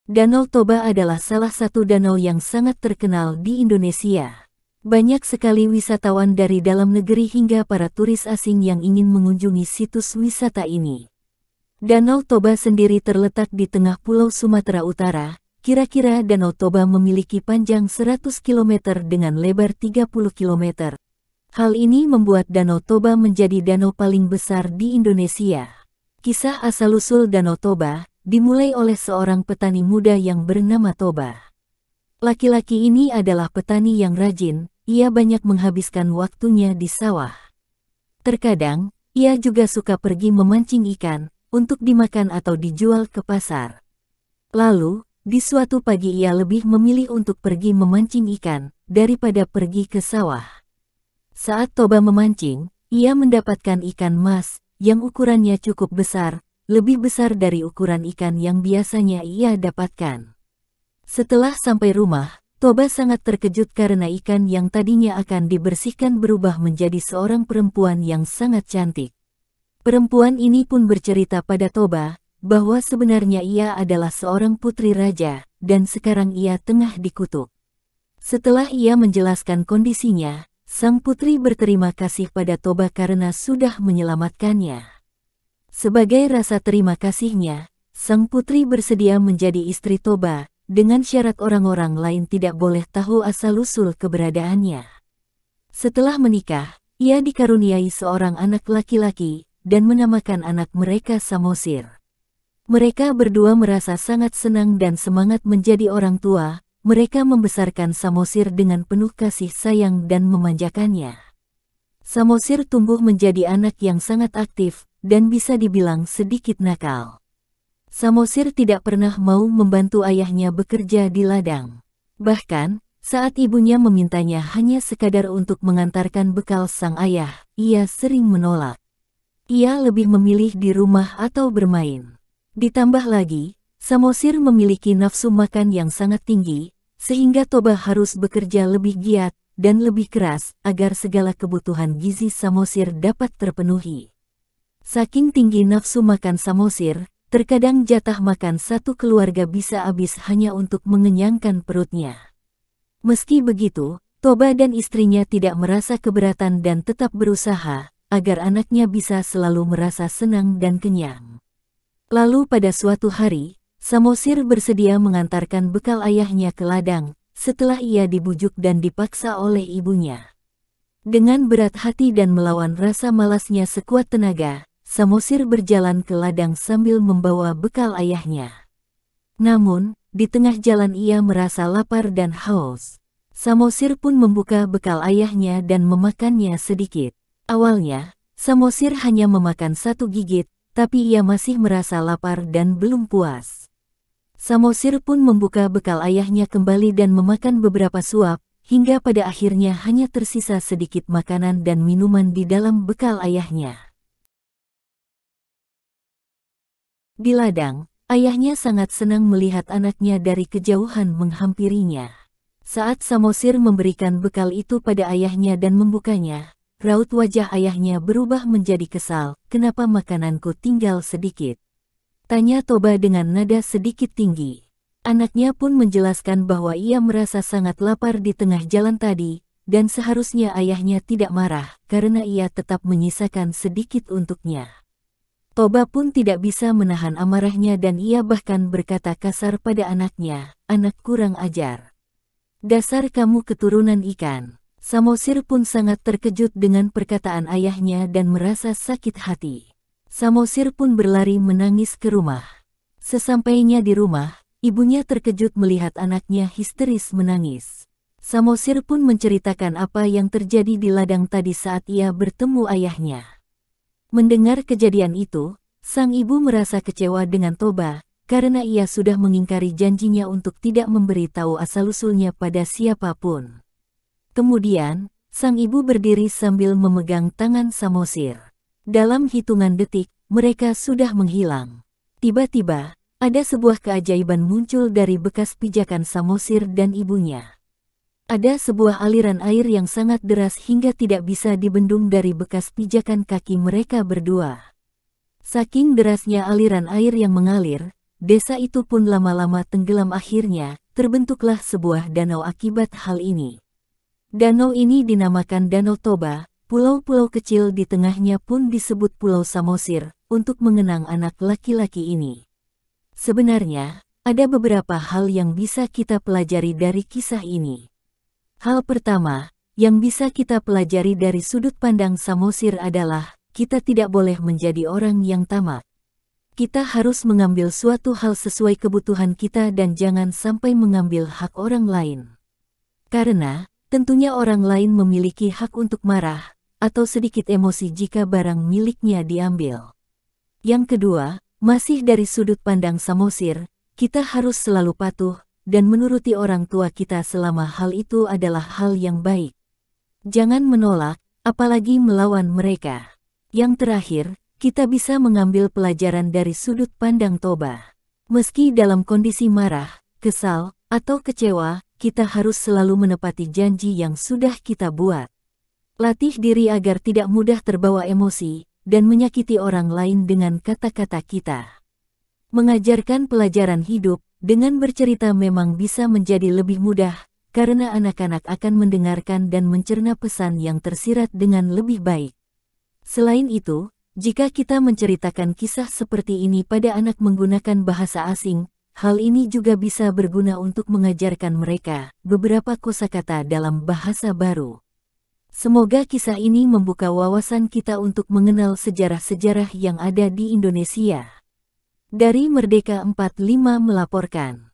Danau Toba adalah salah satu danau yang sangat terkenal di Indonesia. Banyak sekali wisatawan dari dalam negeri hingga para turis asing yang ingin mengunjungi situs wisata ini. Danau Toba sendiri terletak di tengah Pulau Sumatera Utara. Kira-kira Danau Toba memiliki panjang 100 km dengan lebar 30 km. Hal ini membuat Danau Toba menjadi danau paling besar di Indonesia. Kisah asal-usul Danau Toba dimulai oleh seorang petani muda yang bernama Toba. Laki-laki ini adalah petani yang rajin, ia banyak menghabiskan waktunya di sawah. Terkadang, ia juga suka pergi memancing ikan, untuk dimakan atau dijual ke pasar. Lalu, di suatu pagi ia lebih memilih untuk pergi memancing ikan, daripada pergi ke sawah. Saat Toba memancing, ia mendapatkan ikan mas, yang ukurannya cukup besar, lebih besar dari ukuran ikan yang biasanya ia dapatkan. Setelah sampai rumah, Toba sangat terkejut karena ikan yang tadinya akan dibersihkan berubah menjadi seorang perempuan yang sangat cantik. Perempuan ini pun bercerita pada Toba, bahwa sebenarnya ia adalah seorang putri raja, dan sekarang ia tengah dikutuk. Setelah ia menjelaskan kondisinya, sang putri berterima kasih pada Toba karena sudah menyelamatkannya. Sebagai rasa terima kasihnya, sang putri bersedia menjadi istri Toba, dengan syarat orang-orang lain tidak boleh tahu asal-usul keberadaannya. Setelah menikah, ia dikaruniai seorang anak laki-laki, dan menamakan anak mereka Samosir. Mereka berdua merasa sangat senang dan semangat menjadi orang tua, mereka membesarkan Samosir dengan penuh kasih sayang dan memanjakannya. Samosir tumbuh menjadi anak yang sangat aktif, dan bisa dibilang sedikit nakal. Samosir tidak pernah mau membantu ayahnya bekerja di ladang. Bahkan, saat ibunya memintanya hanya sekadar untuk mengantarkan bekal sang ayah, ia sering menolak. Ia lebih memilih di rumah atau bermain. Ditambah lagi, Samosir memiliki nafsu makan yang sangat tinggi, sehingga Toba harus bekerja lebih giat dan lebih keras agar segala kebutuhan gizi Samosir dapat terpenuhi. Saking tinggi nafsu makan Samosir, terkadang jatah makan satu keluarga bisa habis hanya untuk mengenyangkan perutnya. Meski begitu, Toba dan istrinya tidak merasa keberatan dan tetap berusaha agar anaknya bisa selalu merasa senang dan kenyang. Lalu pada suatu hari, Samosir bersedia mengantarkan bekal ayahnya ke ladang, setelah ia dibujuk dan dipaksa oleh ibunya. Dengan berat hati dan melawan rasa malasnya sekuat tenaga, Samosir berjalan ke ladang sambil membawa bekal ayahnya. Namun, di tengah jalan ia merasa lapar dan haus. Samosir pun membuka bekal ayahnya dan memakannya sedikit. Awalnya, Samosir hanya memakan satu gigit, tapi ia masih merasa lapar dan belum puas. Samosir pun membuka bekal ayahnya kembali dan memakan beberapa suap, hingga pada akhirnya hanya tersisa sedikit makanan dan minuman di dalam bekal ayahnya. Di ladang, ayahnya sangat senang melihat anaknya dari kejauhan menghampirinya. Saat Samosir memberikan bekal itu pada ayahnya dan membukanya, raut wajah ayahnya berubah menjadi kesal. "Kenapa makananku tinggal sedikit?" tanya Toba dengan nada sedikit tinggi. Anaknya pun menjelaskan bahwa ia merasa sangat lapar di tengah jalan tadi, dan seharusnya ayahnya tidak marah karena ia tetap menyisakan sedikit untuknya. Toba pun tidak bisa menahan amarahnya dan ia bahkan berkata kasar pada anaknya, "Anak kurang ajar. Dasar kamu keturunan ikan." Samosir pun sangat terkejut dengan perkataan ayahnya dan merasa sakit hati. Samosir pun berlari menangis ke rumah. Sesampainya di rumah, ibunya terkejut melihat anaknya histeris menangis. Samosir pun menceritakan apa yang terjadi di ladang tadi saat ia bertemu ayahnya. Mendengar kejadian itu, sang ibu merasa kecewa dengan Toba, karena ia sudah mengingkari janjinya untuk tidak memberitahu asal-usulnya pada siapapun. Kemudian, sang ibu berdiri sambil memegang tangan Samosir. Dalam hitungan detik, mereka sudah menghilang. Tiba-tiba, ada sebuah keajaiban muncul dari bekas pijakan Samosir dan ibunya. Ada sebuah aliran air yang sangat deras hingga tidak bisa dibendung dari bekas pijakan kaki mereka berdua. Saking derasnya aliran air yang mengalir, desa itu pun lama-lama tenggelam. Akhirnya, terbentuklah sebuah danau akibat hal ini. Danau ini dinamakan Danau Toba, pulau-pulau kecil di tengahnya pun disebut Pulau Samosir, untuk mengenang anak laki-laki ini. Sebenarnya, ada beberapa hal yang bisa kita pelajari dari kisah ini. Hal pertama, yang bisa kita pelajari dari sudut pandang Samosir adalah, kita tidak boleh menjadi orang yang tamak. Kita harus mengambil suatu hal sesuai kebutuhan kita dan jangan sampai mengambil hak orang lain. Karena, tentunya orang lain memiliki hak untuk marah, atau sedikit emosi jika barang miliknya diambil. Yang kedua, masih dari sudut pandang Samosir, kita harus selalu patuh, dan menuruti orang tua kita selama hal itu adalah hal yang baik. Jangan menolak, apalagi melawan mereka. Yang terakhir, kita bisa mengambil pelajaran dari sudut pandang Toba. Meski dalam kondisi marah, kesal, atau kecewa, kita harus selalu menepati janji yang sudah kita buat. Latih diri agar tidak mudah terbawa emosi, dan menyakiti orang lain dengan kata-kata kita. Mengajarkan pelajaran hidup, dengan bercerita memang bisa menjadi lebih mudah, karena anak-anak akan mendengarkan dan mencerna pesan yang tersirat dengan lebih baik. Selain itu, jika kita menceritakan kisah seperti ini pada anak menggunakan bahasa asing, hal ini juga bisa berguna untuk mengajarkan mereka beberapa kosakata dalam bahasa baru. Semoga kisah ini membuka wawasan kita untuk mengenal sejarah-sejarah yang ada di Indonesia. Dari Merdeka 45 melaporkan.